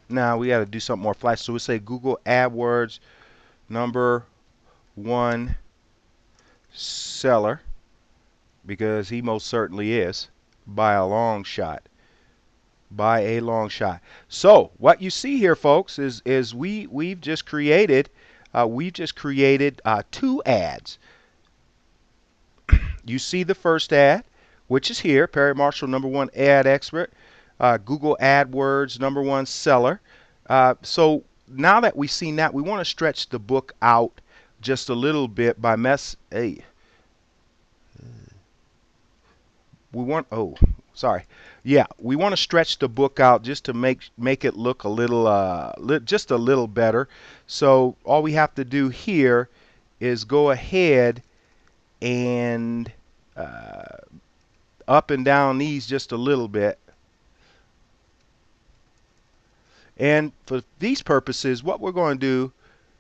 Now we got to do something more flash. So we say Google AdWords #1 seller, because he most certainly is, by a long shot. By a long shot. So what you see here, folks, is we've just created two ads. You see the first ad, which is here, Perry Marshall #1 ad expert, Google AdWords #1 seller. So now that we've seen that, we want to stretch the book out just a little bit by hey, we want, oh, sorry. Yeah, we want to stretch the book out just to make it look a little just a little better. So all we have to do here is go ahead and up and down these just a little bit. And for these purposes, what we're going to do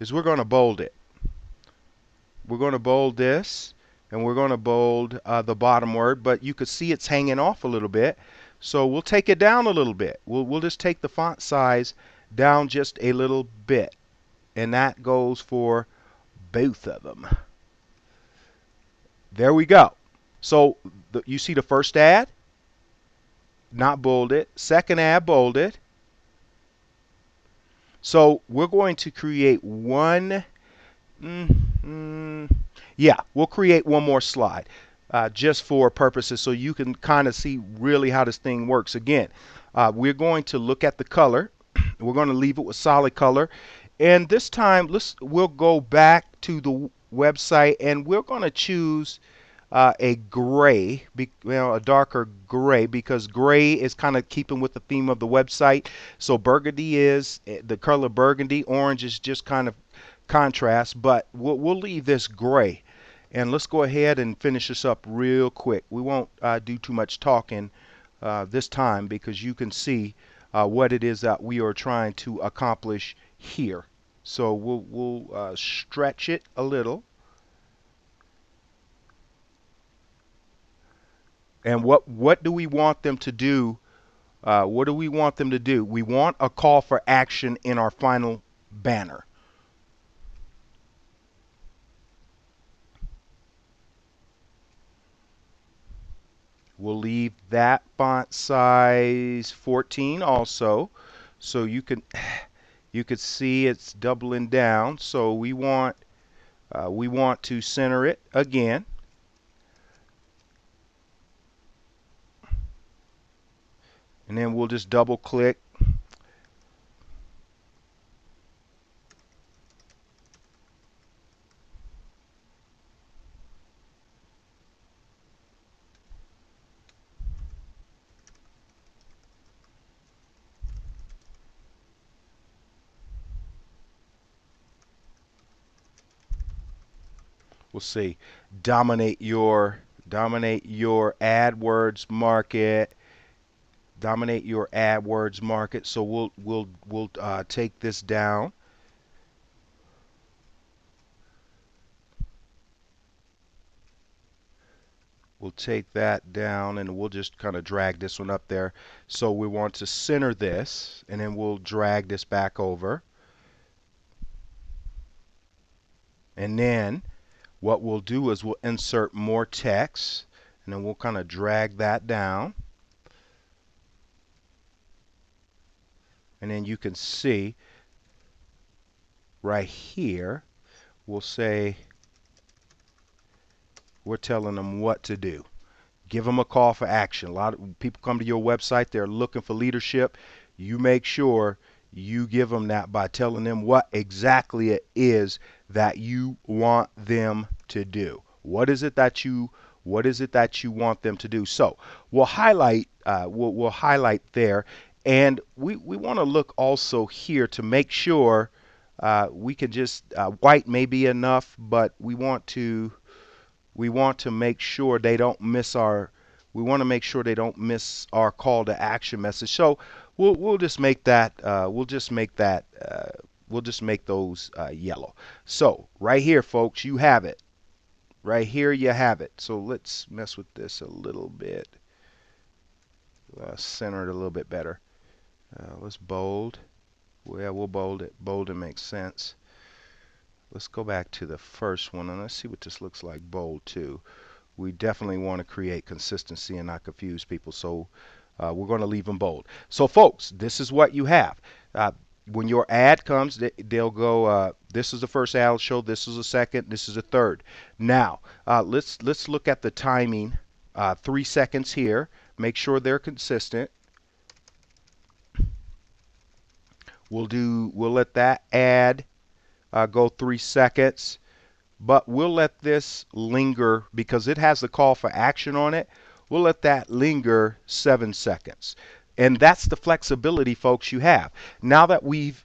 is we're going to bold it. We're going to bold this, and we're going to bold the bottom word, but you could see it's hanging off a little bit. So we'll take it down a little bit. We'll just take the font size down just a little bit, and that goes for both of them. There we go. So you see the first ad, not bolded. Second ad, bolded. So we're going to create one. Yeah, we'll create one more slide just for purposes so you can kind of see really how this thing works. Again, we're going to look at the color. We're going to leave it with solid color. And this time, we'll go back to the website and we're going to choose a gray, a darker gray, because gray is kind of keeping with the theme of the website. So burgundy is the color burgundy. Orange is just kind of contrast, but we'll leave this gray. And let's go ahead and finish this up real quick. We won't do too much talking this time because you can see what it is that we are trying to accomplish here. So we'll stretch it a little. And what do we want them to do? What do we want them to do? We want a call for action in our final banner. We'll leave that font size 14 also, so you could see it's doubling down. So we want to center it again. And then we'll just double click. We'll see. Dominate your AdWords market. Dominate your AdWords market. So we'll take this down. We'll take that down and we'll just kind of drag this one up there. So we want to center this, and then we'll drag this back over. And then what we'll do is we'll insert more text, and then we'll kind of drag that down. And then you can see right here, we'll say we're telling them what to do. Give them a call for action. A lot of people come to your website, they're looking for leadership. You make sure you give them that by telling them what exactly it is that you want them to do. What is it that you want them to do? So we'll highlight we'll highlight there, and we want to look also here to make sure we can just white may be enough, but we want to make sure they don't miss our call to action message. So we'll just make that we'll just make those yellow. So right here, folks, you have it. Right here you have it. So let's mess with this a little bit. Center it a little bit better. Let's bold. Well, we'll bold it. Bold it makes sense. Let's go back to the first one and let's see what this looks like bold too. We definitely want to create consistency and not confuse people, so we're going to leave them bold. So folks, this is what you have. When your ad comes, they'll go, this is the first ad I'll show, this is the second, this is the third. Now, let's look at the timing. 3 seconds here. Make sure they're consistent. We'll let that ad go 3 seconds. But we'll let this linger because it has the call for action on it. We'll let that linger 7 seconds. And that's the flexibility, folks, you have. Now that we've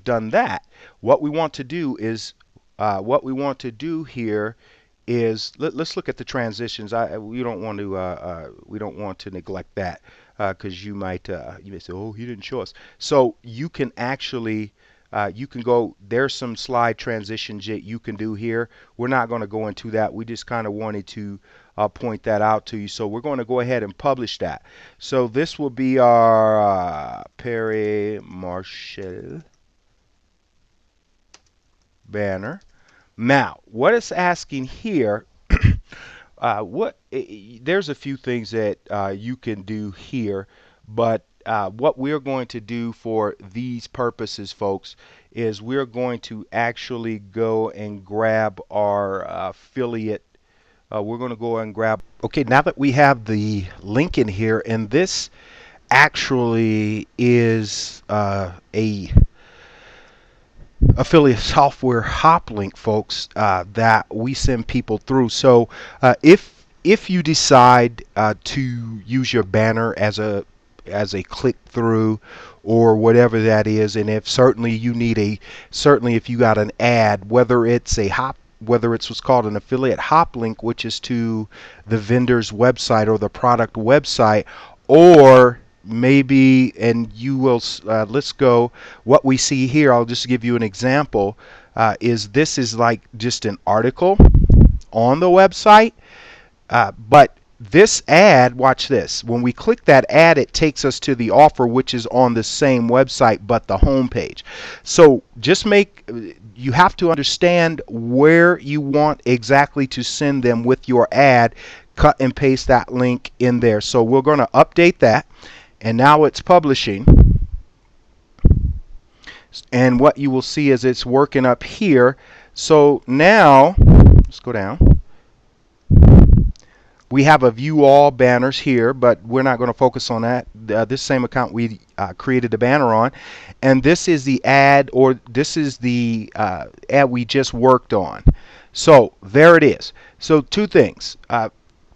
done that, what we want to do is here is let's look at the transitions. We don't want to neglect that because you may say, oh, he didn't show us. So you can actually you can go, there's some slide transitions that you can do here. We're not going to go into that. We just kind of wanted to point that out to you. So we're going to go ahead and publish that. So this will be our Perry Marshall banner. Now, what it's asking here, there's a few things that you can do here, but what we're going to do for these purposes, folks, is we're going to actually go and grab our affiliate. We're going to go and grab. Okay, now that we have the link in here, and this actually is a affiliate software hop link, folks, that we send people through. So if you decide to use your banner as a click through or whatever that is, and if certainly you need certainly if you got an ad, whether it's what's called an affiliate hop link, which is to the vendor's website or the product website, or maybe, and you will, let's go, what we see here, I'll just give you an example, this is like just an article on the website, but this ad, watch this, when we click that ad, it takes us to the offer, which is on the same website but the home page. So just you have to understand where you want exactly to send them with your ad. Cut and paste that link in there. So we're going to update that, and now it's publishing, and what you will see is it's working up here. So now let's go down. We have a view all banners here, but we're not going to focus on that. This same account we created a banner on, and this is the ad, or this is the ad we just worked on. So there it is. So two things.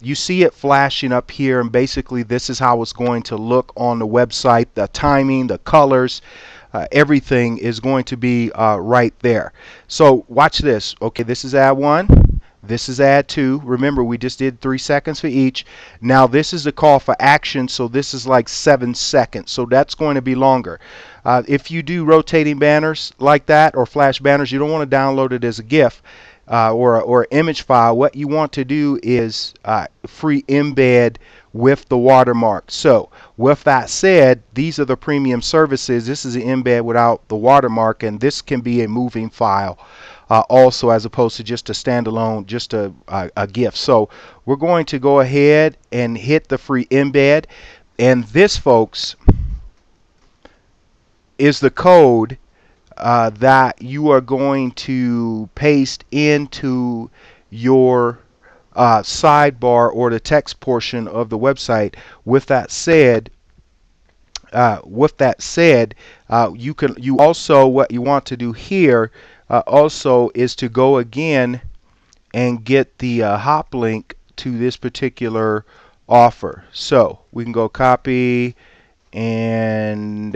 You see it flashing up here, and basically this is how it's going to look on the website. The timing, the colors, everything is going to be right there. So watch this. Okay, this is ad 1. This is ad 2. Remember, we just did 3 seconds for each. Now this is the call for action, so this is like 7 seconds. So that's going to be longer. If you do rotating banners like that or flash banners, you don't want to download it as a GIF. Or image file. What you want to do is free embed with the watermark. So with that said, these are the premium services. This is an embed without the watermark, and this can be a moving file also, as opposed to just a standalone, just a GIF. So we're going to go ahead and hit the free embed, and this, folks, is the code that you are going to paste into your sidebar or the text portion of the website. With that said, you also, what you want to do here also is to go again and get the hop link to this particular offer. So we can go copy and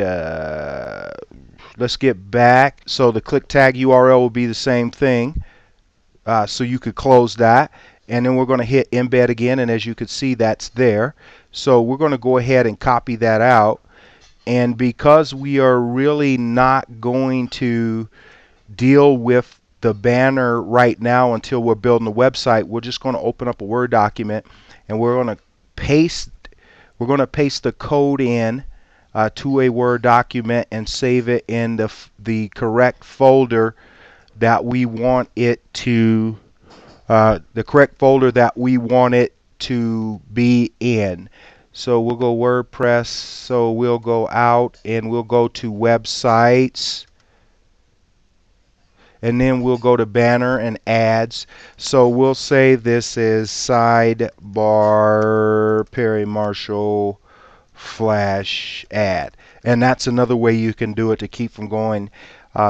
let's get back. So the click tag URL will be the same thing. So you could close that, and then we're going to hit embed again, and as you can see, that's there. So we're going to go ahead and copy that out, and because we are really not going to deal with the banner right now until we're building the website, we're just going to open up a Word document, and we're going to paste the code in to a Word document and save it in the correct folder that we want it to be in. So we'll go WordPress. So we'll go out and we'll go to websites. And then we'll go to banner and ads. So we'll say this is sidebar Perry Marshall flash ad. And that's another way you can do it to keep from going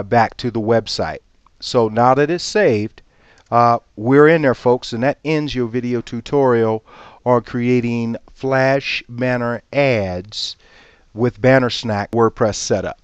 back to the website. So now that it's saved, we're in there, folks, and that ends your video tutorial on creating flash banner ads with Banner Snack WordPress setup.